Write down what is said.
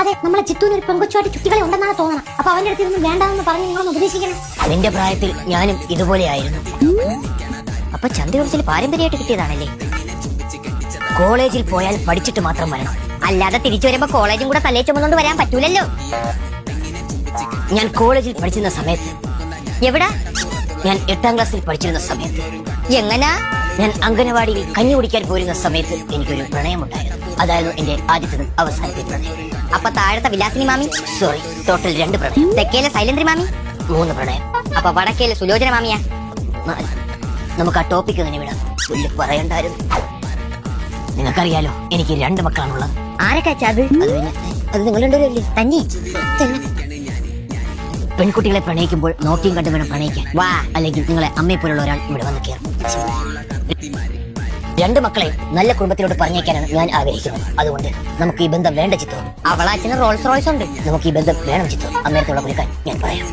അതെ, നമ്മളെ ചിത്തൂന് ഒരു പെങ്കൊച്ചുമായിട്ട് ചുറ്റികളെ ഉണ്ടെന്നാണ് തോന്നണം. അപ്പൊ അവന്റെ അടുത്ത് ഇതൊന്നും വേണ്ടാന്ന് പറഞ്ഞ് നിങ്ങളൊന്ന് ഉപദേശിക്കണം. നിന്റെ പ്രായത്തിൽ ഞാനും ഇതുപോലെയായിരുന്നു. അപ്പൊ ചന്തയൊളിച്ചിൽ പാരമ്പര്യമായിട്ട് കിട്ടിയതാണല്ലേ? കോളേജിൽ പോയാൽ പഠിച്ചിട്ട് മാത്രം വരണം, അല്ലാതെ തിരിച്ചു വരുമ്പോ കോളേജും കൂടെ തലേ ചുമന്നുകൊണ്ട് വരാൻ പറ്റൂലല്ലോ. ഞാൻ കോളേജിൽ പഠിച്ചിരുന്ന സമയത്ത്, എവിടാ? ഞാൻ 8ാം ക്ലാസ്സിൽ പഠിച്ചിരുന്ന സമയത്ത്, എങ്ങനാ? ഞാൻ അംഗനവാടിയിൽ കഞ്ഞി കുടിക്കാൻ പോരുന്ന സമയത്ത് എനിക്കൊരു പ്രണയമുണ്ടായിരുന്നു. അതായിരുന്നു എന്റെ ആദ്യത്തെ അവസാനത്തെ പ്രണയം. അപ്പൊ താഴത്തെ വിലാസിനി മാമി, സോറി, ടോട്ടൽ 2 പ്രണയം. തെക്കേലെ സൈലന്ദ്രി മാമി 3 പ്രണയം. അപ്പൊ വടക്കേലെ സുലോചന മാമിയാ 4. നമുക്ക് ആ ടോപ്പിക് തന്നെ വിടാം, പുല്ല് പറയണ്ടായിരുന്നു. നിങ്ങൾക്കറിയാലോ, എനിക്ക് 2 മക്കളാണുള്ളത്. ആരൊക്കെ അത്? അത് നിങ്ങൾ രണ്ടുപേരല്ലേ? തന്നെ പെൺകുട്ടികളെ പ്രണയിക്കുമ്പോൾ നോക്കിയും കണ്ടു വേണം പ്രണയിക്കാൻ. വാ, അല്ലെങ്കിൽ നിങ്ങളെ അമ്മയെ പോലുള്ള ഒരാൾ ഇവിടെ വന്ന് കയറും. 2 മക്കളെ നല്ല കുടുംബത്തിലോട്ട് പറഞ്ഞേക്കാനാണ് ഞാൻ ആഗ്രഹിക്കുന്നത്. അതുകൊണ്ട് നമുക്ക് ഈ ബന്ധം വേണ്ട ചിത്തു. അവളാച്ചന് റോൾസ് റോയ്സ് ഉണ്ട്. നമുക്ക് ഈ ബന്ധം വേണം ചിത്തു. അമ്മയത്തോടെ കുളിക്കാൻ ഞാൻ പറയാം.